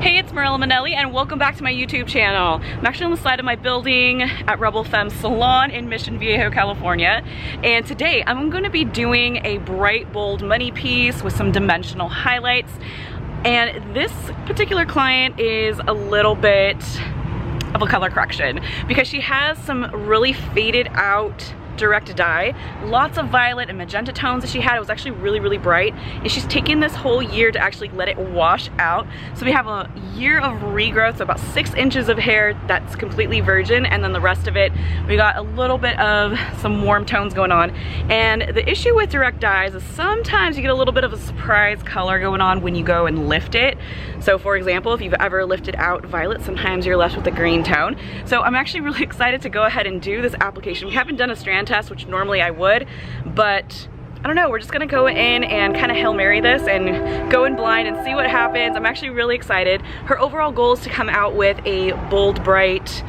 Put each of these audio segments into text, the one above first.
Hey, it's Marilla Manelli and welcome back to my YouTube channel. I'm actually on the side of my building at Rebel Femme Salon in Mission Viejo, California. And today I'm going to be doing a bright, bold money piece with some dimensional highlights. And this particular client is a little bit of a color correction because she has some really faded out direct dye, lots of violet and magenta tones that she had. It was actually really bright, and she's taken this whole year to actually let it wash out. So we have a year of regrowth, so about 6 inches of hair that's completely virgin, and then the rest of it we got a little bit of some warm tones going on. And the issue with direct dyes is sometimes you get a little bit of a surprise color going on when you go and lift it. So for example, if you've ever lifted out violet, sometimes you're left with a green tone. So I'm actually really excited to go ahead and do this application. We haven't done a strand test, which normally I would, but I don't know, we're just gonna go in and kind of Hail Mary this and go in blind and see what happens. I'm actually really excited. Her overall goal is to come out with a bold, bright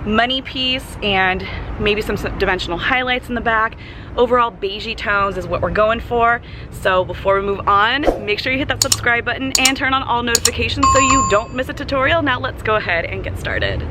money piece and maybe some dimensional highlights in the back. Overall beigey tones is what we're going for. So before we move on, make sure you hit that subscribe button and turn on all notifications so you don't miss a tutorial. Now let's go ahead and get started.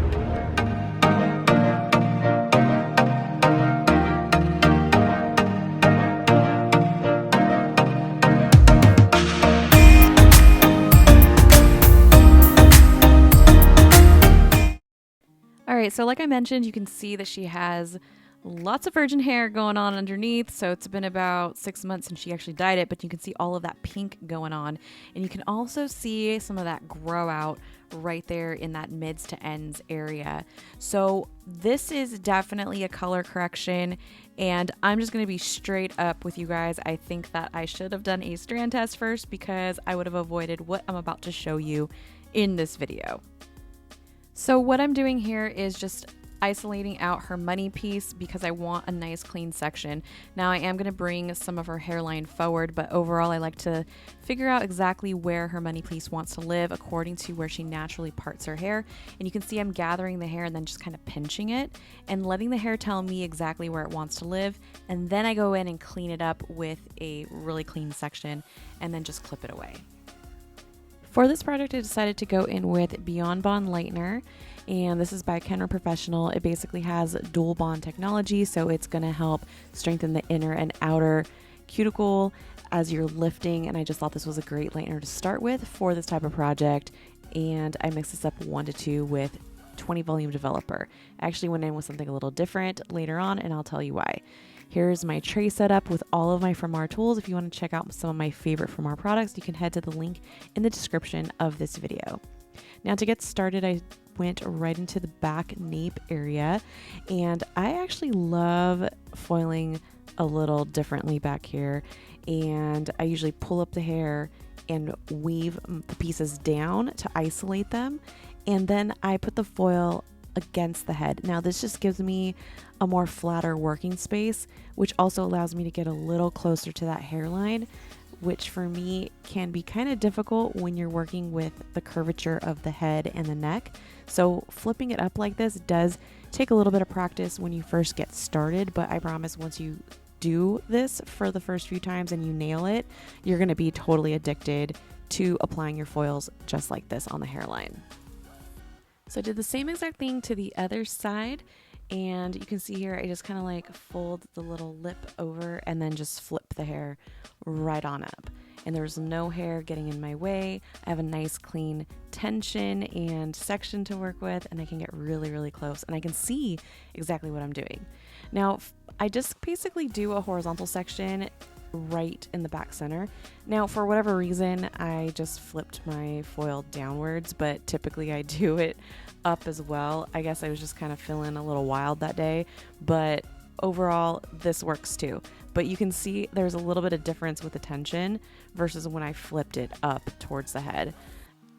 Alright, so like I mentioned, you can see that she has lots of virgin hair going on underneath. So it's been about 6 months since she actually dyed it, but you can see all of that pink going on. And you can also see some of that grow out right there in that mids to ends area. So this is definitely a color correction, and I'm just going to be straight up with you guys. I think that I should have done a strand test first because I would have avoided what I'm about to show you in this video. So what I'm doing here is just isolating out her money piece because I want a nice clean section. Now I am going to bring some of her hairline forward, but overall I like to figure out exactly where her money piece wants to live according to where she naturally parts her hair. And you can see I'm gathering the hair and then just kind of pinching it and letting the hair tell me exactly where it wants to live. And then I go in and clean it up with a really clean section and then just clip it away. For this project, I decided to go in with Beyond Bond Lightener, and this is by Kenra Professional. It basically has dual bond technology, so it's going to help strengthen the inner and outer cuticle as you're lifting, and I just thought this was a great lightener to start with for this type of project. And I mixed this up 1 to 2 with 20 volume developer. I actually went in with something a little different later on, and I'll tell you why. Here's my tray setup with all of my Fremar tools. If you want to check out some of my favorite Fremar products, you can head to the link in the description of this video. Now to get started, I went right into the back nape area, and I actually love foiling a little differently back here. And I usually pull up the hair and weave the pieces down to isolate them, and then I put the foil against the head. Now this just gives me a more flatter working space, which also allows me to get a little closer to that hairline, which for me can be kind of difficult when you're working with the curvature of the head and the neck. So flipping it up like this does take a little bit of practice when you first get started, but I promise once you do this for the first few times and you nail it, you're going to be totally addicted to applying your foils just like this on the hairline. So I did the same exact thing to the other side, and you can see here I just kind of like fold the little lip over and then just flip the hair right on up. And there's no hair getting in my way. I have a nice clean tension and section to work with, and I can get really close and I can see exactly what I'm doing. Now I just basically do a horizontal section right in the back center. Now for whatever reason I just flipped my foil downwards, but typically I do it up as well. I guess I was just kind of feeling a little wild that day, but overall this works too. But you can see there's a little bit of difference with the tension versus when I flipped it up towards the head.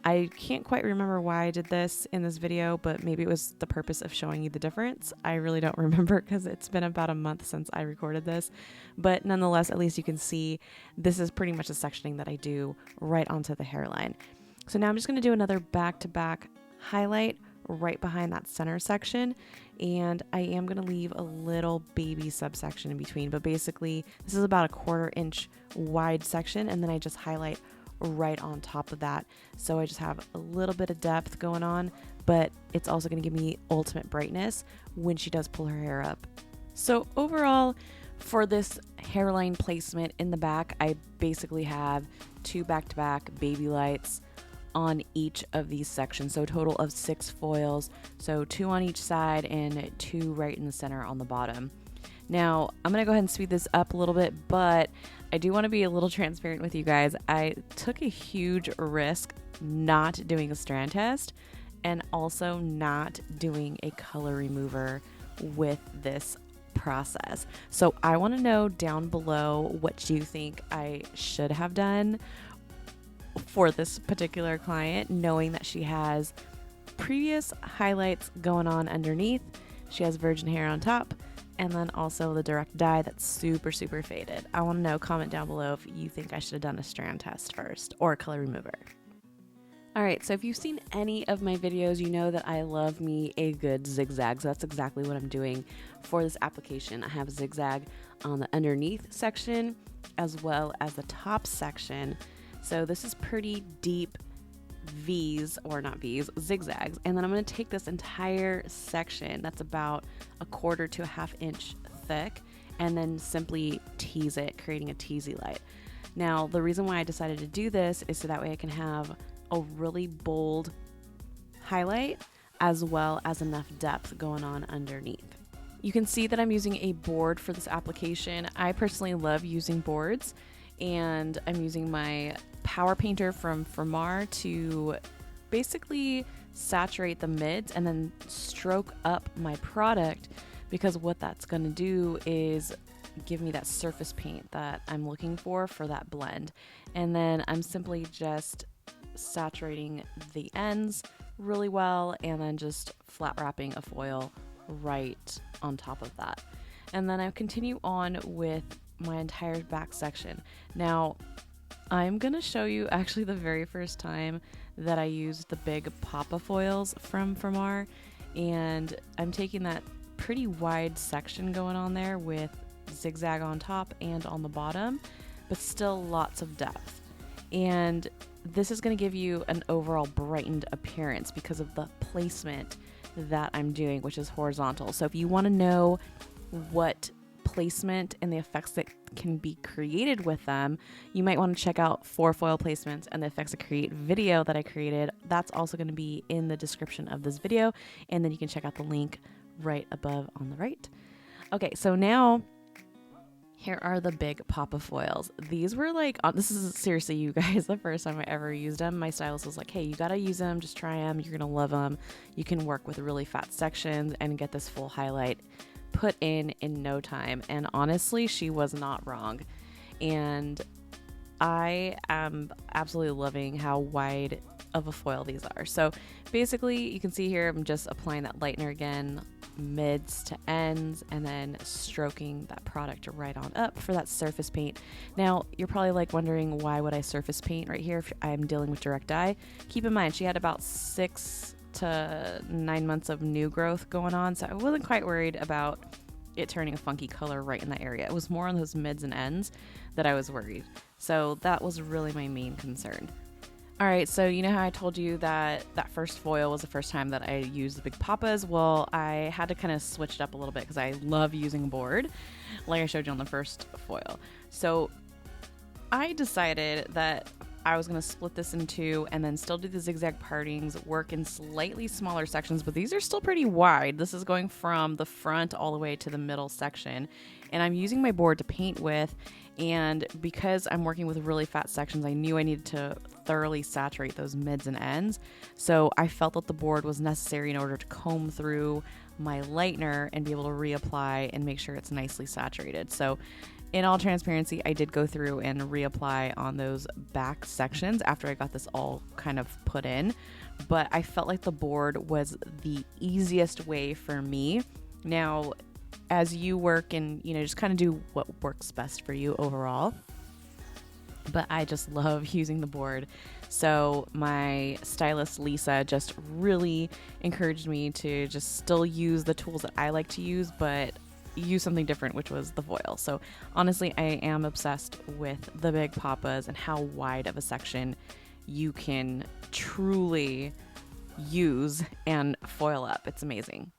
I can't quite remember why I did this in this video, but maybe it was the purpose of showing you the difference. I really don't remember because it's been about a month since I recorded this. But nonetheless, at least you can see this is pretty much the sectioning that I do right onto the hairline. So now I'm just going to do another back-to-back highlight right behind that center section, and I am going to leave a little baby subsection in between, but basically this is about a 1/4 inch wide section, and then I just highlight right on top of that. So I just have a little bit of depth going on, but it's also going to give me ultimate brightness when she does pull her hair up. So overall, for this hairline placement in the back, I basically have 2 back-to-back baby lights on each of these sections. So a total of 6 foils. So 2 on each side and 2 right in the center on the bottom. Now, I'm going to go ahead and speed this up a little bit, but I do want to be a little transparent with you guys. I took a huge risk not doing a strand test and also not doing a color remover with this process. So I want to know down below what you think I should have done for this particular client, knowing that she has previous highlights going on underneath, she has virgin hair on top, and then also the direct dye that's super faded. I want to know, comment down below if you think I should have done a strand test first or a color remover. Alright, so if you've seen any of my videos, you know that I love me a good zigzag. So that's exactly what I'm doing for this application. I have zigzag on the underneath section as well as the top section. So this is pretty deep V's, or not V's, zigzags. And then I'm going to take this entire section that's about 1/4 to 1/2 inch thick and then simply tease it, creating a teasylight. Now, the reason why I decided to do this is so that way I can have a really bold highlight as well as enough depth going on underneath. You can see that I'm using a board for this application. I personally love using boards, and I'm using my power painter from Fermar to basically saturate the mids and then stroke up my product, because what that's going to do is give me that surface paint that I'm looking for that blend. And then I'm simply just saturating the ends really well and then just flat wrapping a foil right on top of that. And then I continue on with my entire back section. Now, I'm gonna show you actually the very first time that I used the big Papa foils from Fermar, and I'm taking that pretty wide section going on there with zigzag on top and on the bottom, but still lots of depth. And this is going to give you an overall brightened appearance because of the placement that I'm doing, which is horizontal. So if you want to know what placement and the effects that can be created with them, you might want to check out 4 foil placements and the effects that create video that I created. That's also going to be in the description of this video, and then you can check out the link right above on the right. Okay, so now here are the big Papa foils. These were like, this is seriously, you guys, the first time I ever used them. My stylist was like, hey, you gotta use them, just try them, you're gonna love them. You can work with really fat sections and get this full highlight put in no time. And honestly, she was not wrong. And I am absolutely loving how wide of a foil these are. So basically, you can see here, I'm just applying that lightener again, mids to ends, and then stroking that product right on up for that surface paint. Now, you're probably like wondering, why would I surface paint right here if I'm dealing with direct dye? Keep in mind, she had about 6 to 9 months of new growth going on, so I wasn't quite worried about it turning a funky color right in that area. It was more on those mids and ends that I was worried. So that was really my main concern. Alright, so you know how I told you that that first foil was the first time that I used the big Papas? Well, I had to kind of switch it up a little bit because I love using a board, like I showed you on the first foil. So I decided that I was going to split this in 2 and then still do the zigzag partings, work in slightly smaller sections, but these are still pretty wide. This is going from the front all the way to the middle section, and I'm using my board to paint with. And because I'm working with really fat sections, I knew I needed to thoroughly saturate those mids and ends. So I felt that the board was necessary in order to comb through my lightener and be able to reapply and make sure it's nicely saturated. So in all transparency, I did go through and reapply on those back sections after I got this all kind of put in. But I felt like the board was the easiest way for me. Now, as you work and, you know, just kind of do what works best for you overall. But I just love using the board. So my stylist, Lisa, just really encouraged me to just still use the tools that I like to use, but use something different, which was the foil. So honestly, I am obsessed with the Big Papas and how wide of a section you can truly use and foil up. It's amazing.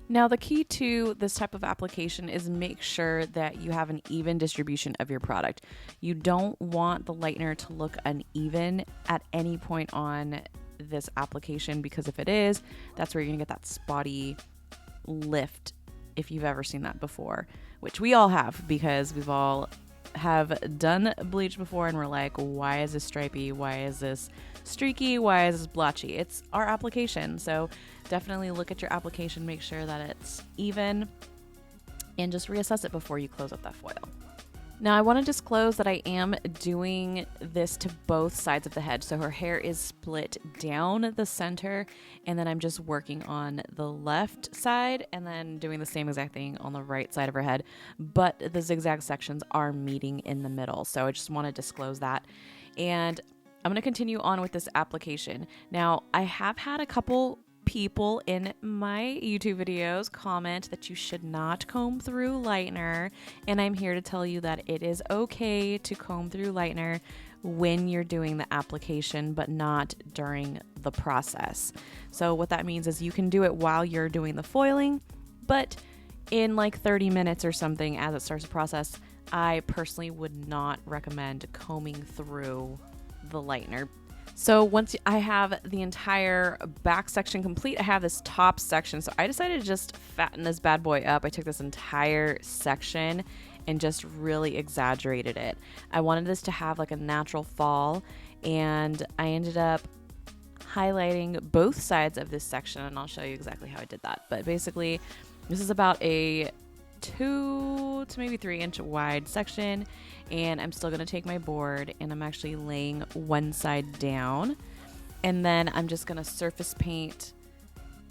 Now, the key to this type of application is make sure that you have an even distribution of your product. You don't want the lightener to look uneven at any point on this application, because if it is, that's where you're gonna get that spotty lift, if you've ever seen that before, which we all have, because we've all have done bleach before and we're like, why is this stripy? Why is this streaky? Why is this blotchy? It's our application. So definitely look at your application, make sure that it's even, and just reassess it before you close up that foil. Now, I want to disclose that I am doing this to both sides of the head. So her hair is split down the center, and then I'm just working on the left side and then doing the same exact thing on the right side of her head. But the zigzag sections are meeting in the middle. So I just want to disclose that. And I'm going to continue on with this application. Now, I have had a couple people in my YouTube videos comment that you should not comb through lightener, and I'm here to tell you that it is okay to comb through lightener when you're doing the application, but not during the process. So what that means is you can do it while you're doing the foiling, but in like 30 minutes or something as it starts to process, I personally would not recommend combing through the lightener. So once I have the entire back section complete, I have this top section. So I decided to just fatten this bad boy up. I took this entire section and just really exaggerated it. I wanted this to have like a natural fall, and I ended up highlighting both sides of this section, and I'll show you exactly how I did that. But basically, this is about a 2 to maybe 3 inch wide section, and I'm still going to take my board and I'm actually laying one side down, and then I'm just going to surface paint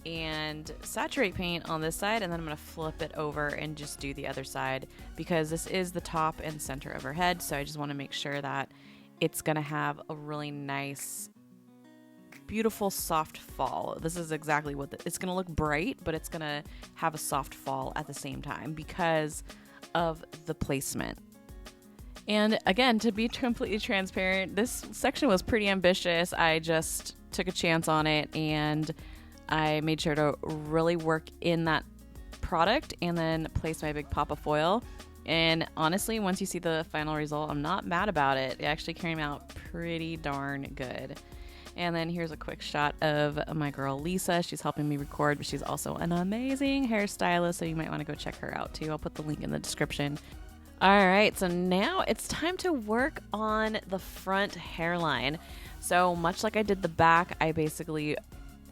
and saturate paint on this side, and then I'm going to flip it over and just do the other side, because this is the top and center of her head. So I just want to make sure that it's going to have a really nice, beautiful soft fall. This is exactly what it's going to look bright, but it's going to have a soft fall at the same time because of the placement. And again, to be completely transparent, this section was pretty ambitious. I just took a chance on it, and I made sure to really work in that product and then place my Big Papa foil. And honestly, once you see the final result, I'm not mad about it. It actually came out pretty darn good. And then here's a quick shot of my girl Lisa. She's helping me record, but she's also an amazing hairstylist, so you might want to go check her out too. I'll put the link in the description. All right, so now it's time to work on the front hairline. So much like I did the back, I basically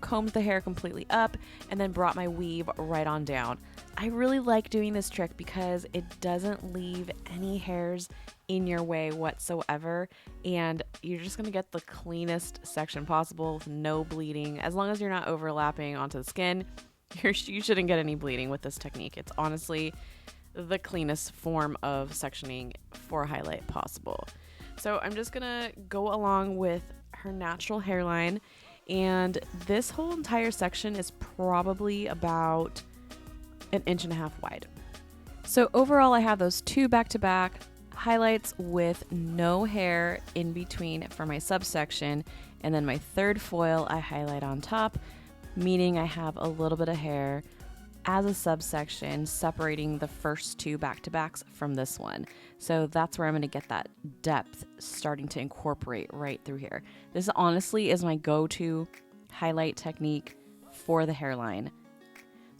combed the hair completely up and then brought my weave right on down. I really like doing this trick because it doesn't leave any hairs in your way whatsoever, and you're just gonna get the cleanest section possible with no bleeding. As long as you're not overlapping onto the skin, you shouldn't get any bleeding with this technique. It's honestly the cleanest form of sectioning for a highlight possible. So I'm just gonna go along with her natural hairline, and this whole entire section is probably about 1.5 inches wide. So overall, I have those 2 back-to-back highlights with no hair in between for my subsection, and then my third foil I highlight on top, meaning I have a little bit of hair as a subsection separating the first 2 back-to-backs from this one. So that's where I'm going to get that depth starting to incorporate right through here. This honestly is my go-to highlight technique for the hairline.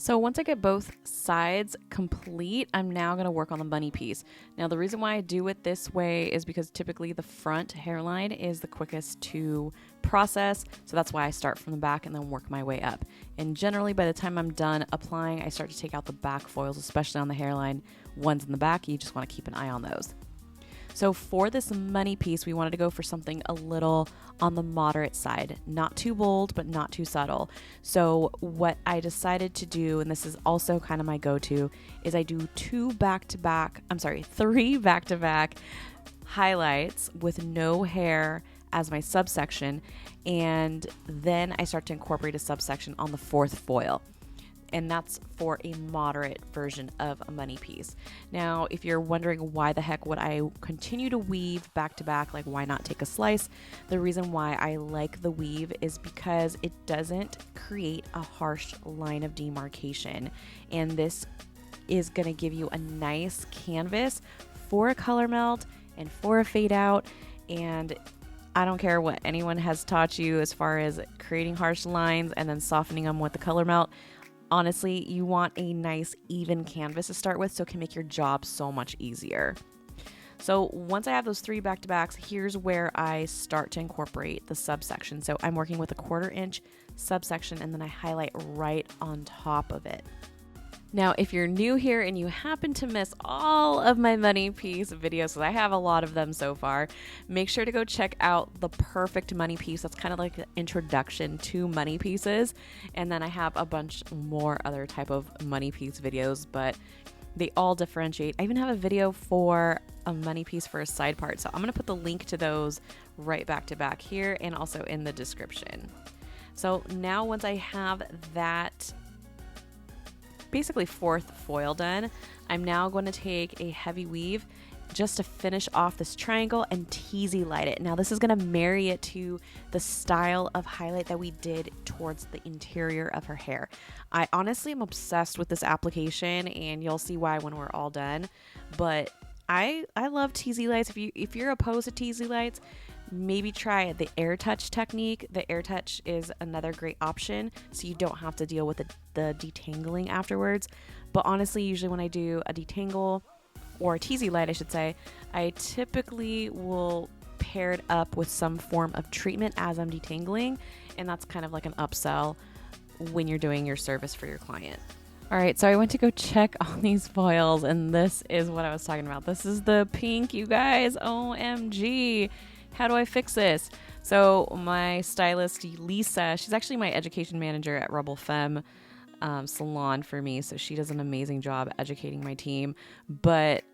So once I get both sides complete, I'm now going to work on the bunny piece. Now the reason why I do it this way is because typically the front hairline is the quickest to process, so that's why I start from the back and then work my way up. And generally by the time I'm done applying, I start to take out the back foils, especially on the hairline ones in the back. You just want to keep an eye on those. So for this money piece, we wanted to go for something a little on the moderate side, not too bold, but not too subtle. So what I decided to do, and this is also kind of my go-to, is I do 3 back-to-back highlights with no hair as my subsection, and then I start to incorporate a subsection on the 4th foil. and that's for a moderate version of a money piece. Now, if you're wondering why the heck would I continue to weave back to back, like why not take a slice? The reason why I like the weave is because it doesn't create a harsh line of demarcation, and this is going to give you a nice canvas for a color melt and for a fade out. And I don't care what anyone has taught you as far as creating harsh lines and then softening them with the color melt. Honestly, you want a nice even canvas to start with so it can make your job so much easier. So once I have those 3 back-to-backs, here's where I start to incorporate the subsection. So I'm working with a 1/4 inch subsection, and then I highlight right on top of it. Now, if you're new here and you happen to miss all of my money piece videos, so I have a lot of them so far, make sure to go check out the perfect money piece. That's kind of like an introduction to money pieces. And then I have a bunch more other type of money piece videos, but they all differentiate. I even have a video for a money piece for a side part. So I'm going to put the link to those right back to back here and also in the description. So now once I have that basically 4th foil done, I'm now going to take a heavy weave just to finish off this triangle and teasy light it. Now this is going to marry it to the style of highlight that we did towards the interior of her hair. I honestly am obsessed with this application, and you'll see why when we're all done, but I love teasy lights. If you're opposed to teasy lights, maybe try the air touch technique. The air touch is another great option, so you don't have to deal with the detangling afterwards. But honestly, usually when I do a detangle or a teasy light, I should say, I typically will pair it up with some form of treatment as I'm detangling, and that's kind of like an upsell when you're doing your service for your client. All right, so I went to go check on these foils, and this is what I was talking about. This is the pink, you guys. OMG. How do I fix this? So my stylist, Lisa, she's actually my education manager at Rebel Femme salon for me. So she does an amazing job educating my team. But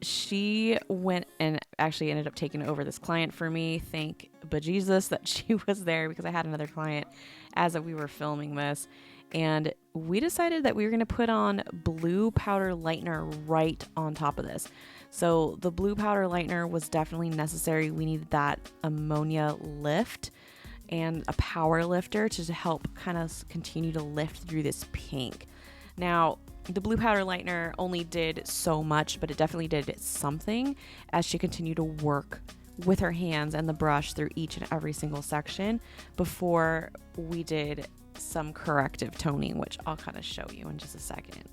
she went and actually ended up taking over this client for me. Thank bejesus that she was there, because I had another client as we were filming this. And we decided that we were going to put on blue powder lightener right on top of this. So the blue powder lightener was definitely necessary. We needed that ammonia lift and a power lifter to help kind of continue to lift through this pink. Now, the blue powder lightener only did so much, but it definitely did something as she continued to work with her hands and the brush through each and every single section before we did some corrective toning, which I'll kind of show you in just a second.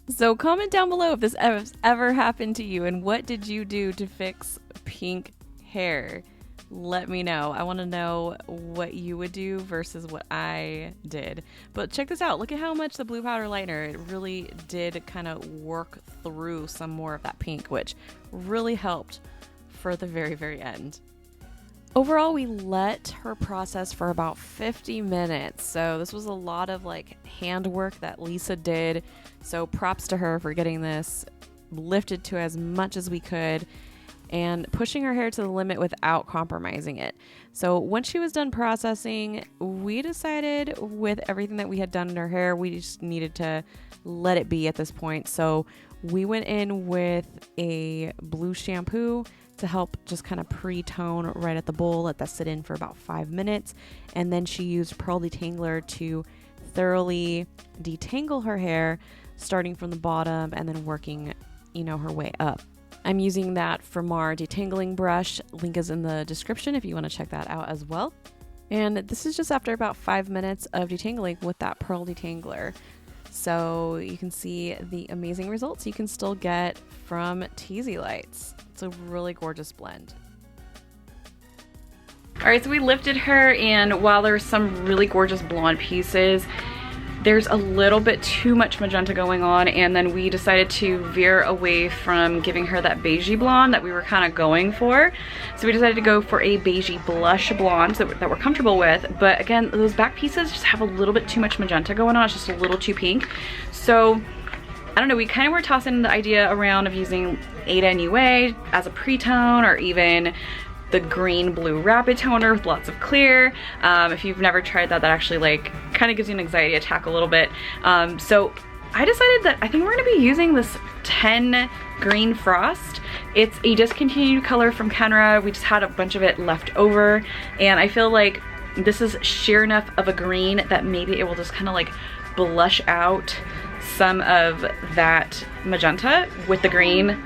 So comment down below if this ever happened to you, and what did you do to fix pink hair? Let me know. I want to know what you would do versus what I did. But check this out. Look at how much the blue powder lightener, it really did kind of work through some more of that pink, which really helped for the very, very end. Overall, we let her process for about 50 minutes. So this was a lot of like handwork that Lisa did. So props to her for getting this lifted to as much as we could and pushing her hair to the limit without compromising it. So once she was done processing, we decided with everything that we had done in her hair, we just needed to let it be at this point. So we went in with a blue shampoo to help just kind of pre-tone right at the bowl, let that sit in for about 5 minutes. And then she used Pearl Detangler to thoroughly detangle her hair, starting from the bottom and then working, her way up. I'm using that from our detangling brush. Link is in the description if you want to check that out as well. And this is just after about 5 minutes of detangling with that Pearl Detangler. So you can see the amazing results you can still get from teasylights. It's a really gorgeous blend. All right, so we lifted her, and while there's some really gorgeous blonde pieces, there's a little bit too much magenta going on, and then we decided to veer away from giving her that beigey blonde that we were kind of going for. So we decided to go for a beigey blush blonde that we're comfortable with. But again, those back pieces just have a little bit too much magenta going on. It's just a little too pink. So I don't know, we kind of were tossing the idea around of using Ada NUA as a pre-tone, or even the green blue rapid toner with lots of clear. If you've never tried that, that actually like kind of gives you an anxiety attack a little bit. So I decided that I think we're gonna be using this 10 Green Frost. It's a discontinued color from Kenra. We just had a bunch of it left over, and I feel like this is sheer enough of a green that maybe it will just kind of like blush out some of that magenta with the green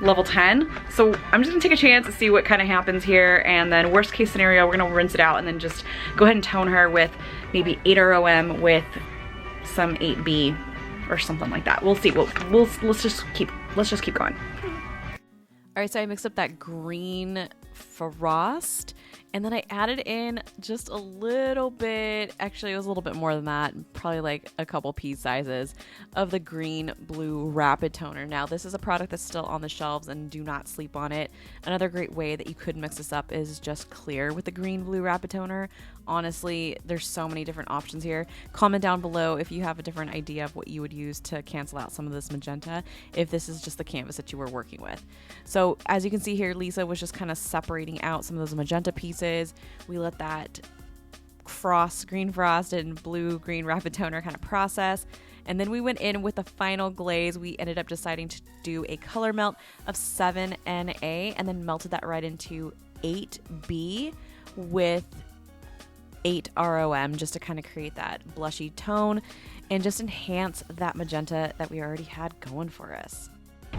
level 10. So I'm just gonna take a chance to see what kind of happens here, and then worst case scenario, we're gonna rinse it out and then just go ahead and tone her with maybe 8 ROM with some 8B or something like that. We'll see. Let's just keep going. All right, so I mixed up that Green Frost, and then I added in just a little bit, actually it was a little bit more than that, probably like a couple pea sizes of the green blue rapid toner. Now this is a product that's still on the shelves, and do not sleep on it. Another great way that you could mix this up is just clear with the green blue rapid toner. Honestly, there's so many different options here. Comment down below if you have a different idea of what you would use to cancel out some of this magenta, if this is just the canvas that you were working with. So as you can see here, Lisa was just kind of separating out some of those magenta pieces. We let that green frost and blue green rapid toner kind of process, and then we went in with the final glaze. We ended up deciding to do a color melt of 7 NA, and then melted that right into 8B with 8 ROM, just to kind of create that blushy tone and just enhance that magenta that we already had going for us.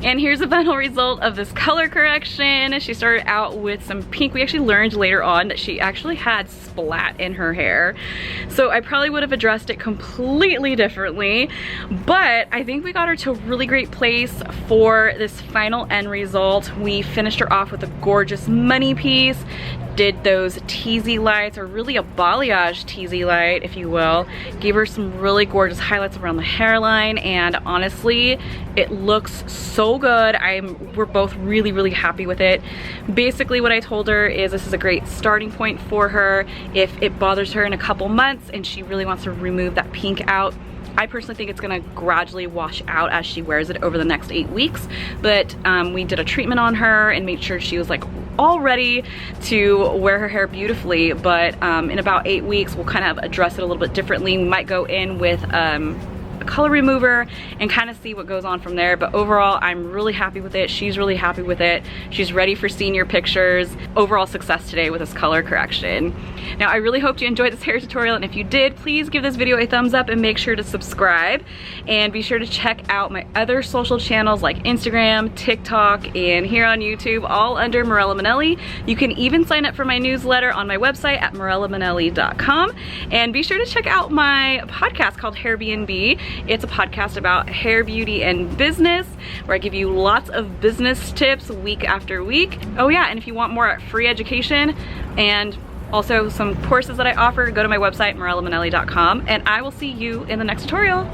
And here's the final result of this color correction. She started out with some pink. We actually learned later on that she actually had splat in her hair. So I probably would have addressed it completely differently, but I think we got her to a really great place for this final end result. We finished her off with a gorgeous money piece, did those teasylights, or really a balayage teasylight, if you will. Gave her some really gorgeous highlights around the hairline, and honestly, it looks so good. We're both really, really happy with it. Basically, what I told her is this is a great starting point for her. If it bothers her in a couple months and she really wants to remove that pink out, I personally think it's gonna gradually wash out as she wears it over the next 8 weeks. But we did a treatment on her and made sure she was like all ready to wear her hair beautifully. But in about 8 weeks, we'll kind of address it a little bit differently. We might go in with a color remover and kind of see what goes on from there. But overall, I'm really happy with it. She's really happy with it. She's ready for senior pictures. Overall success today with this color correction. Now, I really hope you enjoyed this hair tutorial, and if you did, please give this video a thumbs up and make sure to subscribe. And be sure to check out my other social channels like Instagram, TikTok, and here on YouTube, all under Morella Manelli. You can even sign up for my newsletter on my website at morellamanelli.com. And be sure to check out my podcast called Hairbnb. It's a podcast about hair, beauty, and business, where I give you lots of business tips week after week. Oh yeah, and if you want more free education and also some courses that I offer, go to my website, morellamanelli.com, and I will see you in the next tutorial.